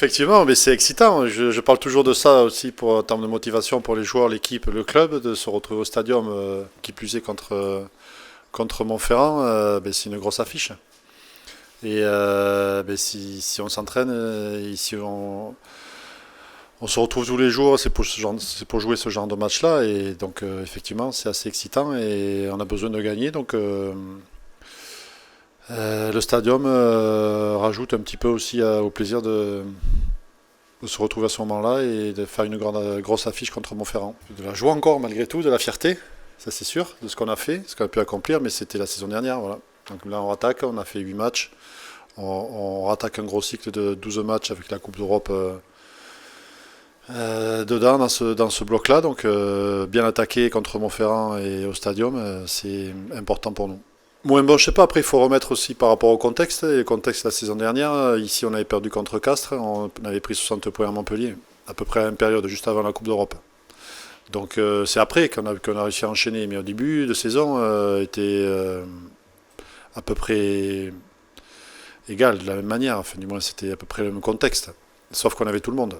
Effectivement, mais c'est excitant. Je parle toujours de ça aussi pour en termes de motivation pour les joueurs, l'équipe, le club, de se retrouver au stadium, qui plus est contre Montferrand, c'est une grosse affiche. Et si on s'entraîne, ici on se retrouve tous les jours, c'est pour jouer ce genre de match-là. Et donc effectivement, c'est assez excitant et on a besoin de gagner. Donc le stadium rajoute un petit peu aussi au plaisir de se retrouver à ce moment-là et de faire une grosse affiche contre Montferrand. De la joie encore malgré tout, de la fierté, ça c'est sûr, de ce qu'on a fait, ce qu'on a pu accomplir, mais c'était la saison dernière. Voilà. Donc là on rattaque, on a fait 8 matchs, on rattaque un gros cycle de 12 matchs avec la Coupe d'Europe dedans dans ce bloc-là. Donc bien attaqué contre Montferrand et au stadium, c'est important pour nous. Bon, bon, je sais pas, après il faut remettre aussi par rapport au contexte. Et le contexte de la saison dernière, ici on avait perdu contre Castres, on avait pris 60 points à Montpellier, à peu près à la même période, juste avant la Coupe d'Europe. Donc c'est après qu'on a réussi à enchaîner, mais au début de saison était à peu près égal, de la même manière, enfin du moins c'était à peu près le même contexte, sauf qu'on avait tout le monde.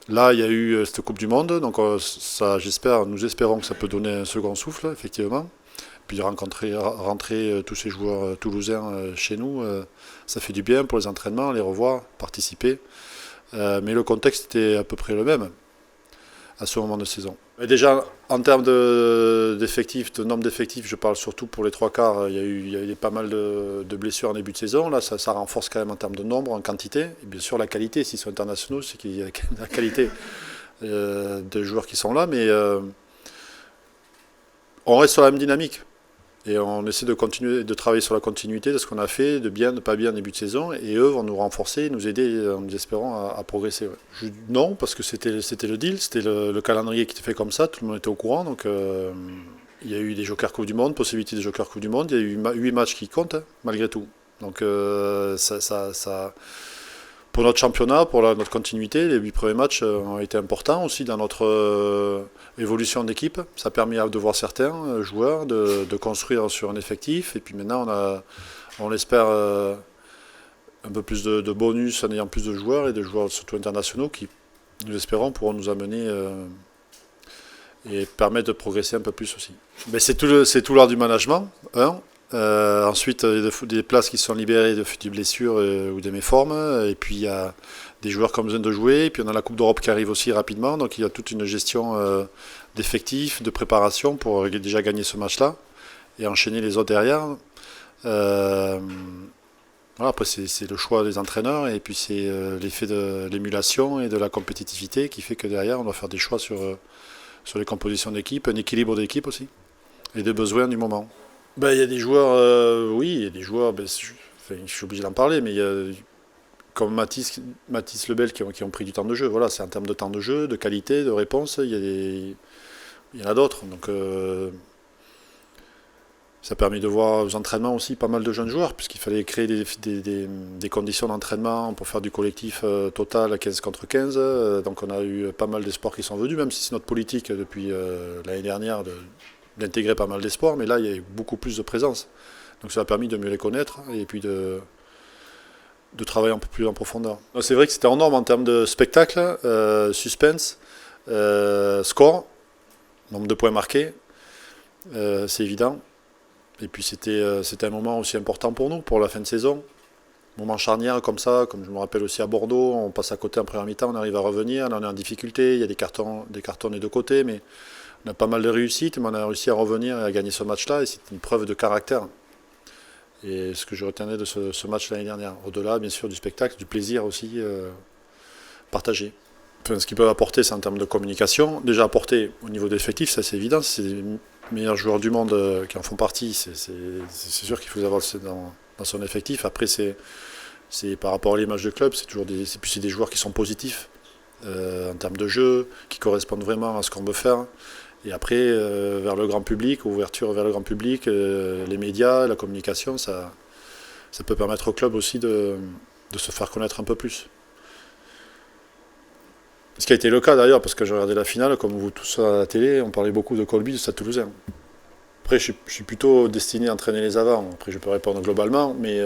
Là, il y a eu cette Coupe du Monde, donc ça, nous espérons que ça peut donner un second souffle, effectivement. Puis rentrer tous ces joueurs toulousains chez nous, ça fait du bien pour les entraînements, les revoir, participer. Mais le contexte était à peu près le même à ce moment de saison. Et déjà, en termes d'effectifs, de nombre d'effectifs, je parle surtout pour les trois quarts, il y a eu pas mal de blessures en début de saison. Là, ça renforce quand même en termes de nombre, en quantité. Et bien sûr, la qualité, s'ils sont internationaux, c'est qu'il y a quand même la qualité de joueurs qui sont là. Mais on reste sur la même dynamique. Et on essaie de continuer de travailler sur la continuité de ce qu'on a fait, de bien, de pas bien en début de saison. Et eux vont nous renforcer, nous aider, en nous espérant à progresser. Ouais. Non, parce que c'était le deal, c'était le calendrier qui était fait comme ça, tout le monde était au courant. Donc il y a eu des Jokers Coupe du Monde, possibilité de Jokers Coupe du Monde. Il y a eu 8 matchs qui comptent, hein, malgré tout. Donc pour notre championnat, pour notre continuité, les 8 premiers matchs ont été importants aussi dans notre évolution d'équipe. Ça a permis de voir certains joueurs, de construire sur un effectif. Et puis maintenant, on espère un peu plus de bonus en ayant plus de joueurs et de joueurs surtout internationaux qui, nous espérons, pourront nous amener et permettre de progresser un peu plus aussi. Mais c'est tout l'art du management. Ensuite, il y a des places qui sont libérées de blessures ou de méformes. Et puis, il y a des joueurs qui ont besoin de jouer. Et puis, on a la Coupe d'Europe qui arrive aussi rapidement. Donc, il y a toute une gestion d'effectifs, de préparation pour déjà gagner ce match-là et enchaîner les autres derrière. Voilà, après, c'est le choix des entraîneurs. Et puis, c'est l'effet de l'émulation et de la compétitivité qui fait que derrière, on doit faire des choix sur les compositions d'équipe, un équilibre d'équipe aussi et des besoins du moment. Il y a des joueurs, oui, il y a des joueurs, je suis obligé d'en parler, mais il y a comme Mathis Lebel qui ont pris du temps de jeu. Voilà, c'est en termes de temps de jeu, de qualité, de réponse, il y en a d'autres. Donc ça permet de voir aux entraînements aussi pas mal de jeunes joueurs, puisqu'il fallait créer des conditions d'entraînement pour faire du collectif total 15 contre 15. Donc on a eu pas mal d'espoirs qui sont venus, même si c'est notre politique depuis l'année dernière d'intégrer pas mal d'espoirs, mais là il y a eu beaucoup plus de présence. Donc ça a permis de mieux les connaître et puis de travailler un peu plus en profondeur. C'est vrai que c'était en norme en termes de spectacle, suspense, score, nombre de points marqués, c'est évident. Et puis c'était un moment aussi important pour nous, pour la fin de saison. Moment charnière comme ça, comme je me rappelle aussi à Bordeaux, on passe à côté en première mi-temps, on arrive à revenir, là on est en difficulté, il y a des cartons des deux côtés, mais on a pas mal de réussites, mais on a réussi à revenir et à gagner ce match-là, et c'est une preuve de caractère. Et ce que je retiendrai de ce match l'année dernière, au-delà bien sûr du spectacle, du plaisir aussi partagé. Enfin, ce qu'ils peuvent apporter, c'est en termes de communication. Déjà apporter au niveau des effectifs, ça c'est évident, c'est les meilleurs joueurs du monde qui en font partie, c'est sûr qu'il faut les avoir dans son effectif. Après, c'est par rapport à l'image de club, c'est des joueurs qui sont positifs en termes de jeu, qui correspondent vraiment à ce qu'on veut faire. Et après, vers le grand public, ouverture vers le grand public, les médias, la communication, ça peut permettre au club aussi de se faire connaître un peu plus. Ce qui a été le cas d'ailleurs, parce que j'ai regardé la finale, comme vous tous à la télé, on parlait beaucoup de Colby, de Stade Toulousain. Après, je suis plutôt destiné à entraîner les avants. Après, je peux répondre globalement, mais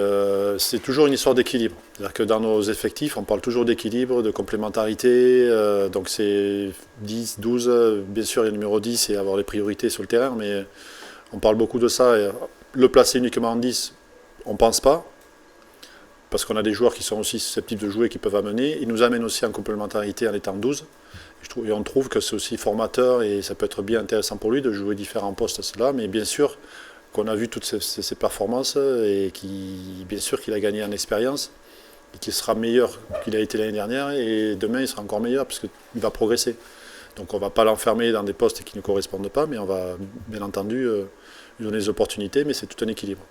c'est toujours une histoire d'équilibre. C'est-à-dire que dans nos effectifs, on parle toujours d'équilibre, de complémentarité. Donc c'est 10, 12, bien sûr, il y a le numéro 10 et avoir les priorités sur le terrain, mais on parle beaucoup de ça. Et le placer uniquement en 10, on ne pense pas, parce qu'on a des joueurs qui sont aussi susceptibles de jouer, qui peuvent amener. Ils nous amènent aussi en complémentarité en étant 12. Et on trouve que c'est aussi formateur et ça peut être bien intéressant pour lui de jouer différents postes à cela, mais bien sûr qu'on a vu toutes ces performances et bien sûr qu'il a gagné en expérience et qu'il sera meilleur qu'il a été l'année dernière et demain il sera encore meilleur parce qu'il va progresser. Donc on ne va pas l'enfermer dans des postes qui ne correspondent pas, mais on va bien entendu lui donner des opportunités, mais c'est tout un équilibre.